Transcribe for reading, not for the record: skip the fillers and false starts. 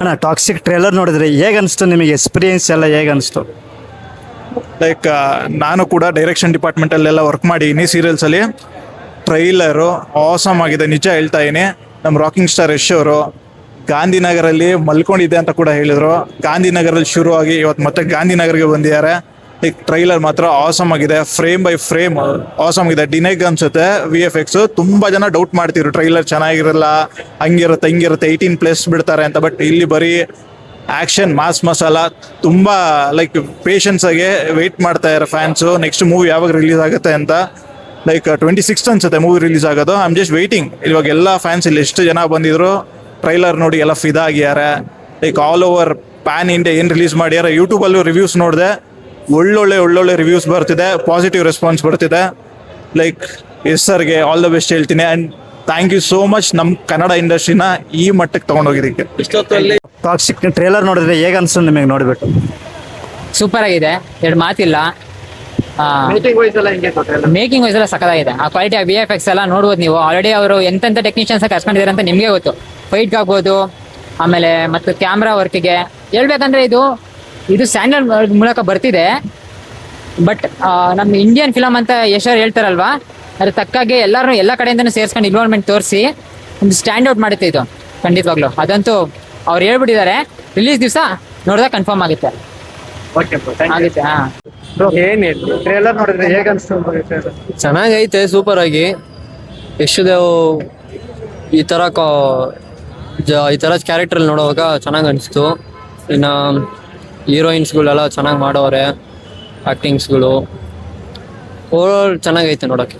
ಅಣ್ಣ toxic trailer ನೋಡಿದ್ರೆ ಹೇಗೆ ಅನಿಸ್ತು ನಿಮಗೆ? ಎಕ್ಸ್ಪೀರಿಯನ್ಸ್ ಎಲ್ಲ ಹೇಗೆ ಅನಿಸ್ತು? ಲೈಕ್ ನಾನು ಕೂಡ ಡೈರೆಕ್ಷನ್ ಡಿಪಾರ್ಟ್ಮೆಂಟಲ್ಲೆಲ್ಲ ವರ್ಕ್ ಮಾಡಿದ್ದೀನಿ ಸೀರಿಯಲ್ಸಲ್ಲಿ. ಟ್ರೈಲರು ಆಸಮ್ ಆಗಿದೆ, ನಿಜ ಹೇಳ್ತಾ ಇದ್ದೀನಿ. ನಮ್ಮ ರಾಕಿಂಗ್ ಸ್ಟಾರ್ ಯಶ್ ಅವರು ಗಾಂಧಿನಗರಲ್ಲಿ ಮಲ್ಕೊಂಡಿದೆ ಅಂತ ಕೂಡ ಹೇಳಿದರು. ಗಾಂಧಿನಗರಲ್ಲಿ ಶುರುವಾಗಿ ಇವತ್ತು ಮತ್ತೆ ಗಾಂಧಿನಗರ್ಗೆ ಬಂದಿದ್ದಾರೆ. ಲೈಕ್ ಟ್ರೈಲರ್ ಮಾತ್ರ ಆಸಮ್ ಆಗಿದೆ, ಫ್ರೇಮ್ ಬೈ ಫ್ರೇಮ್ ಆಸಮ್ ಆಗಿದೆ. ಡಿನೆಗ್ ಅನ್ಸುತ್ತೆ VFX. ತುಂಬ ಜನ ಡೌಟ್ ಮಾಡ್ತಿದ್ರು ಟ್ರೈಲರ್ ಚೆನ್ನಾಗಿರಲ್ಲ, ಹಂಗಿರುತ್ತೆ ಹಿಂಗಿರುತ್ತೆ, 18+ ಬಿಡ್ತಾರೆ ಅಂತ. ಬಟ್ ಇಲ್ಲಿ ಬರೀ ಆ್ಯಕ್ಷನ್ ಮಾಸ್ ಮಸಾಲ ತುಂಬ ಲೈಕ್ ಪೇಷನ್ಸ್ ಆಗಿ ವೆಯ್ಟ್ ಮಾಡ್ತಾ ಇದ್ದಾರೆ ಫ್ಯಾನ್ಸು. ನೆಕ್ಸ್ಟ್ ಮೂವಿ ಯಾವಾಗ ರಿಲೀಸ್ ಆಗುತ್ತೆ ಅಂತ. ಲೈಕ್ 26th ಅನ್ಸುತ್ತೆ ಮೂವಿ ರಿಲೀಸ್ ಆಗೋದು. I am just waiting. ಇವಾಗ ಎಲ್ಲ ಫ್ಯಾನ್ಸ್ ಇಲ್ಲಿ ಎಷ್ಟು ಜನ ಬಂದಿದ್ರು ಟ್ರೈಲರ್ ನೋಡಿ ಎಲ್ಲ ಫಿದಾ ಆಗ್ಯಾರೆ. Like all over pan India ಏನು ರಿಲೀಸ್ ಮಾಡ್ಯಾರ. ಯೂಟ್ಯೂಬಲ್ಲೂ ರಿವ್ಯೂಸ್ ನೋಡಿದೆ, ಒಳ್ಳೊಳ್ಳೆ ರಿವ್ಯೂಸ್ ಬರ್ತಿದೆ, ಪಾಸಿಟಿವ್ ರೆಸ್ಪಾನ್ಸ್ ಬರ್ತಿದೆ. ಲೈಕ್ ಎಸ್ ಸರ್ಗೆ ಆಲ್ ದ ಬೆಸ್ಟ್ ಹೇಳ್ತೀನಿ. And thank you so much ನಮ್ಮ ಕನ್ನಡ ಇಂಡಸ್ಟ್ರಿನ ಈ ಮಟ್ಟಕ್ಕೆ ತೊಗೊಂಡೋಗಿದ್ದಕ್ಕೆ. ಟಾಕ್ಸಿಕ್ ಟ್ರೇಲರ್ ನೋಡಿದ್ರೆ ಹೇಗೆ ಅನಿಸ್ತು ನಿಮಗೆ ನೋಡಿಬಿಟ್ಟು? ಸೂಪರ್ ಆಗಿದೆ, ಎರಡು ಮಾತಿಲ್ಲ. ಮೇಕಿಂಗ್ ವೈಸ್ ಎಲ್ಲ ಸಖತ್ತಾಗಿದೆ. ಆ ಕ್ವಾಲಿಟಿ VFX ಎಲ್ಲ ನೋಡ್ಬೋದು ನೀವು. ಆಲ್ರೆಡಿ ಅವರು ಎಂತೆಂಥ ಟೆಕ್ನಿಷಿಯನ್ಸ್ ಕರ್ಸ್ಕೊಂಡಿದ್ದಾರೆ ಅಂತ ನಿಮಗೆ ಗೊತ್ತು. ಫೈಟ್ಗೆ ಆಗ್ಬೋದು, ಆಮೇಲೆ ಮತ್ತು ಕ್ಯಾಮ್ರಾ ವರ್ಕಿಗೆ ಹೇಳ್ಬೇಕಂದ್ರೆ ಇದು ಸ್ಟ್ಯಾಂಡರ್ಡ್ ಮೂಲಕ ಬರ್ತಿದೆ. ಬಟ್ ನಮ್ಮ ಇಂಡಿಯನ್ ಫಿಲಮ್ ಅಂತ ಯಶೋರ್ ಹೇಳ್ತಾರಲ್ವಾ, ಅದ್ರ ತಕ್ಕಾಗೆ ಎಲ್ಲರೂ ಎಲ್ಲ ಕಡೆಯಿಂದನೂ ಸೇರಿಸ್ಕೊಂಡು ಇನ್ವಾಲ್ವ್ಮೆಂಟ್ ತೋರಿಸಿ ಒಂದು ಸ್ಟ್ಯಾಂಡ್ ಔಟ್ ಮಾಡುತ್ತೆ ಇದು ಖಂಡಿತವಾಗ್ಲು. ಅದಂತೂ ಅವ್ರು ಹೇಳ್ಬಿಟ್ಟಿದ್ದಾರೆ, ರಿಲೀಸ್ ದಿವಸ ನೋಡಿದಾಗ ಕನ್ಫರ್ಮ್ ಆಗುತ್ತೆ. ಆಗುತ್ತೆ. ಹಾಂ, ಏನು ಟ್ರೇಲರ್ ನೋಡಿದ್ರೆ ಹೇಗೆ ಅನಿಸ್ತು? ಚೆನ್ನಾಗೈತೆ, ಸೂಪರ್ ಆಗಿ. ಯಶುದೇವ್ ಈ ಥರ ಕ್ಯಾರೆಕ್ಟ್ರಲ್ಲಿ ನೋಡುವಾಗ ಚೆನ್ನಾಗಿ ಅನಿಸ್ತು. ಇನ್ನು ಹೀರೋಯಿನ್ಸ್ಗಳೆಲ್ಲ ಚೆನ್ನಾಗಿ ಮಾಡೋರೆ, ಆ್ಯಕ್ಟಿಂಗ್ಸ್ಗಳು ಓವರಾಲ್ ಚೆನ್ನಾಗೈತೆ ನೋಡೋಕ್ಕೆ.